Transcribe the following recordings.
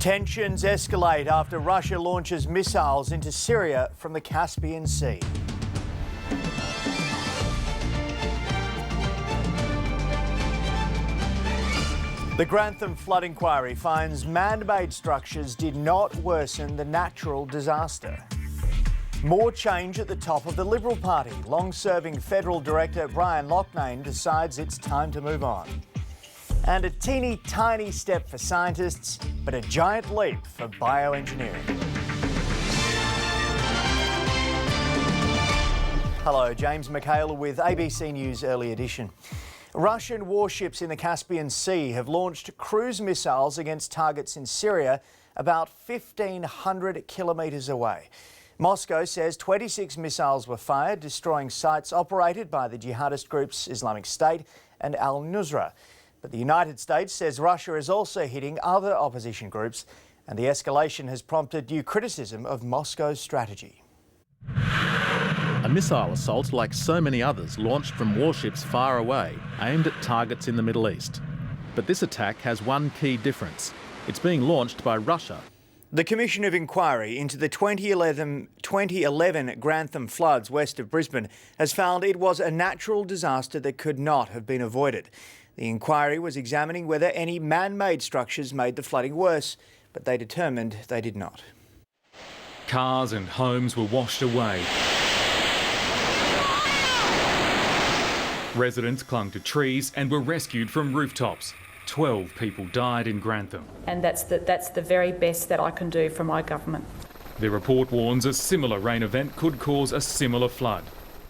Tensions escalate after Russia launches missiles into Syria from the Caspian Sea. The Grantham flood inquiry finds man-made structures did not worsen the natural disaster. More change at the top of the Liberal Party. Long-serving federal director Brian Loughnane decides it's time to move on. And a teeny tiny step for scientists, but a giant leap for bioengineering. Hello, James McHale with ABC News Early Edition. Russian warships in the Caspian Sea have launched cruise missiles against targets in Syria about 1,500 kilometres away. Moscow says 26 missiles were fired, destroying sites operated by the jihadist groups Islamic State and Al-Nusra. But the United States says Russia is also hitting other opposition groups, and the escalation has prompted new criticism of Moscow's strategy. A missile assault, like so many others, launched from warships far away, aimed at targets in the Middle East. But this attack has one key difference. It's being launched by Russia. The Commission of Inquiry into the 2011 Grantham floods west of Brisbane has found it was a natural disaster that could not have been avoided. The inquiry was examining whether any man-made structures made the flooding worse, but they determined they did not. Cars and homes were washed away. Residents clung to trees and were rescued from rooftops. 12 people died in Grantham. And that's the very best that I can do for my government. The report warns a similar rain event could cause a similar flood.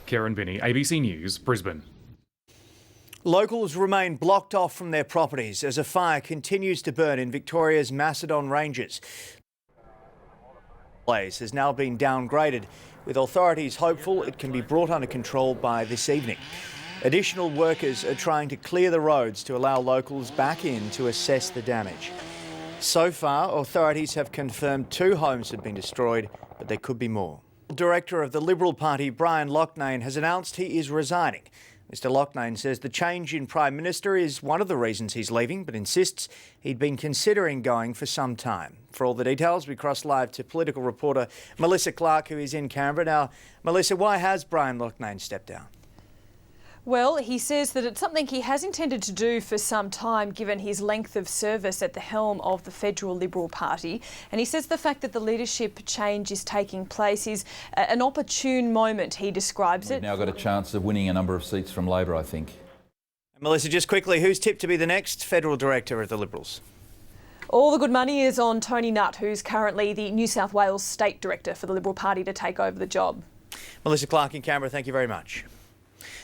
Karen Binney, ABC News, Brisbane. Locals remain blocked off from their properties as a fire continues to burn in Victoria's Macedon Ranges. The blaze has now been downgraded, with authorities hopeful it can be brought under control by this evening. Additional workers are trying to clear the roads to allow locals back in to assess the damage. So far, authorities have confirmed 2 homes have been destroyed, but there could be more. Director of the Liberal Party, Brian Loughnane, has announced he is resigning. Mr Loughnane says the change in Prime Minister is one of the reasons he's leaving, but insists he'd been considering going for some time. For all the details, we cross live to political reporter Melissa Clark, who is in Canberra. Now, Melissa, why has Brian Loughnane stepped down? Well, he says that it's something he has intended to do for some time, given his length of service at the helm of the Federal Liberal Party. And he says the fact that the leadership change is taking place is an opportune moment, he describes it. We've now got a chance of winning a number of seats from Labor, I think. Melissa, just quickly, who's tipped to be the next federal director of the Liberals? All the good money is on Tony Nutt, who's currently the New South Wales State Director for the Liberal Party, to take over the job. Melissa Clark in Canberra, thank you very much.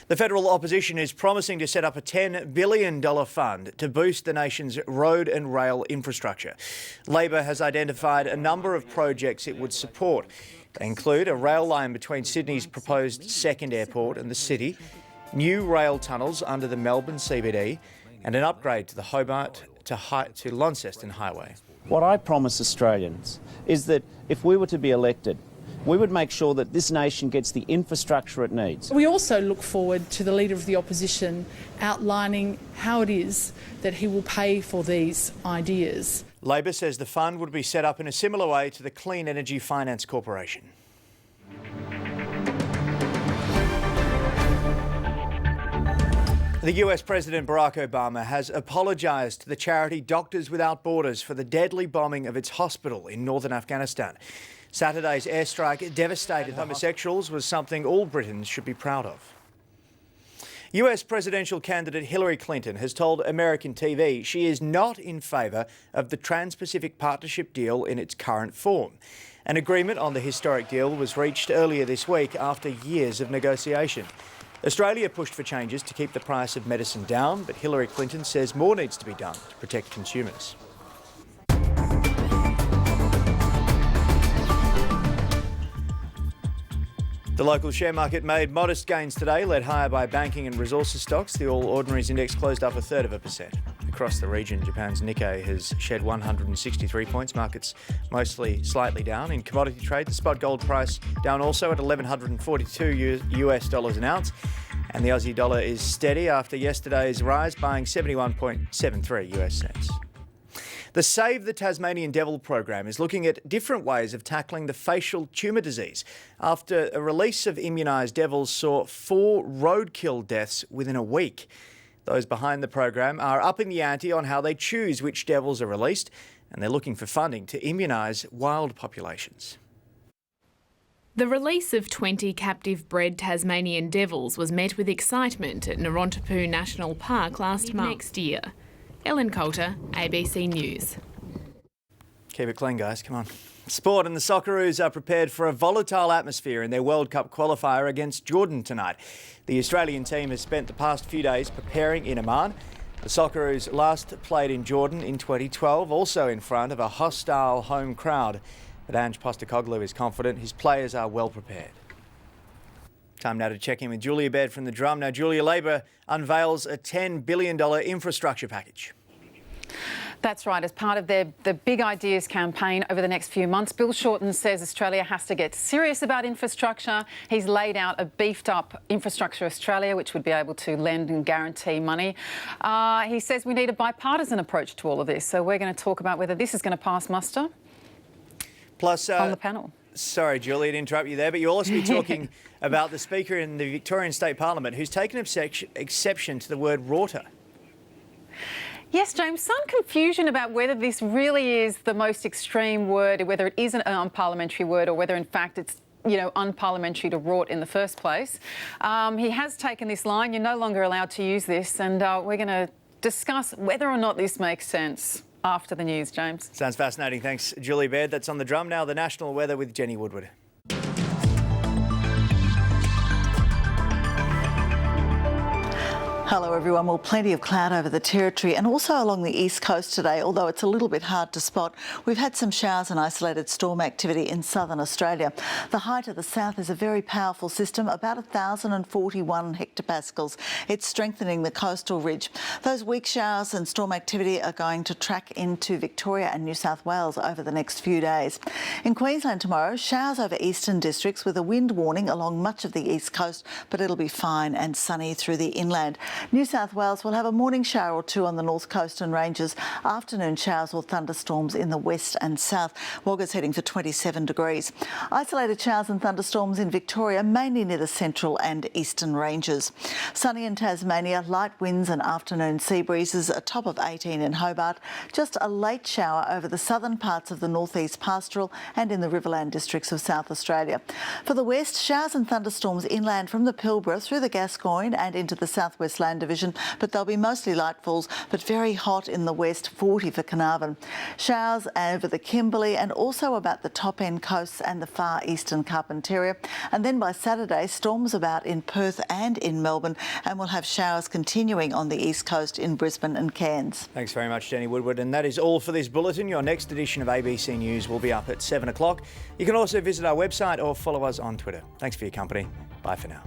The federal opposition is promising to set up a $10 billion fund to boost the nation's road and rail infrastructure. Labor has identified a number of projects it would support. They include a rail line between Sydney's proposed second airport and the city, new rail tunnels under the Melbourne CBD, and an upgrade to the Hobart to Launceston Highway. What I promise Australians is that if we were to be elected, we would make sure that this nation gets the infrastructure it needs. We also look forward to the Leader of the Opposition outlining how it is that he will pay for these ideas. Labor says the fund would be set up in a similar way to the Clean Energy Finance Corporation. The US President Barack Obama has apologised to the charity Doctors Without Borders for the deadly bombing of its hospital in northern Afghanistan. Saturday's airstrike devastated homosexuals was something all Britons should be proud of. US presidential candidate Hillary Clinton has told American TV she is not in favour of the Trans-Pacific Partnership deal in its current form. An agreement on the historic deal was reached earlier this week after years of negotiation. Australia pushed for changes to keep the price of medicine down, but Hillary Clinton says more needs to be done to protect consumers. The local share market made modest gains today, led higher by banking and resources stocks. The All Ordinaries Index closed up 1/3%. Across the region, Japan's Nikkei has shed 163 points. Markets mostly slightly down. In commodity trade, the spot gold price down also at $1,142 US dollars an ounce. And the Aussie dollar is steady after yesterday's rise, buying 71.73 US cents. The Save the Tasmanian Devil program is looking at different ways of tackling the facial tumour disease after a release of immunised devils saw 4 roadkill deaths within a week. Those behind the program are upping the ante on how they choose which devils are released, and they're looking for funding to immunise wild populations. The release of 20 captive-bred Tasmanian devils was met with excitement at Norontapoo National Park last month. Next year. Ellen Coulter, ABC News. Keep it clean, guys. Come on. Sport, and the Socceroos are prepared for a volatile atmosphere in their World Cup qualifier against Jordan tonight. The Australian team has spent the past few days preparing in Amman. The Socceroos last played in Jordan in 2012, also in front of a hostile home crowd. But Ange Postecoglou is confident his players are well prepared. Time now to check in with Julia Baird from The Drum. Now, Julia, Labor unveils a $10 billion infrastructure package. That's right. As part of the Big Ideas campaign over the next few months, Bill Shorten says Australia has to get serious about infrastructure. He's laid out a beefed-up Infrastructure Australia, which would be able to lend and guarantee money. He says we need a bipartisan approach to all of this. So we're going to talk about whether this is going to pass muster. Plus, on the panel. Sorry, Julia, to interrupt you there, but you'll also be talking about the Speaker in the Victorian State Parliament who's taken exception to the word rorter. Yes, James, some confusion about whether this really is the most extreme word, whether it is an unparliamentary word or whether in fact it's unparliamentary to rort in the first place. He has taken this line, you're no longer allowed to use this, and we're going to discuss whether or not this makes sense after the news, James. Sounds fascinating. Thanks, Julie Baird. That's On the Drum. Now the national weather with Jenny Woodward. Hello everyone. Well, plenty of cloud over the territory and also along the east coast today, although it's a little bit hard to spot. We've had some showers and isolated storm activity in southern Australia. The high to the south is a very powerful system, about 1,041 hectopascals. It's strengthening the coastal ridge. Those weak showers and storm activity are going to track into Victoria and New South Wales over the next few days. In Queensland tomorrow, showers over eastern districts with a wind warning along much of the east coast, but it'll be fine and sunny through the inland. New South Wales will have a morning shower or two on the north coast and ranges, afternoon showers or thunderstorms in the west and south. Wagga's heading for 27 degrees. Isolated showers and thunderstorms in Victoria, mainly near the central and eastern ranges. Sunny in Tasmania, light winds and afternoon sea breezes, a top of 18 in Hobart. Just a late shower over the southern parts of the northeast pastoral and in the Riverland districts of South Australia. For the west, showers and thunderstorms inland from the Pilbara through the Gascoyne and into the southwest land division, but they'll be mostly light falls, but very hot in the west, 40 for Carnarvon. Showers over the Kimberley and also about the top end coasts and the far eastern Carpentaria. And then by Saturday, storms about in Perth and in Melbourne, and we'll have showers continuing on the east coast in Brisbane and Cairns. Thanks very much, Jenny Woodward. And that is all for this bulletin. Your next edition of ABC News will be up at 7 o'clock. You can also visit our website or follow us on Twitter. Thanks for your company. Bye for now.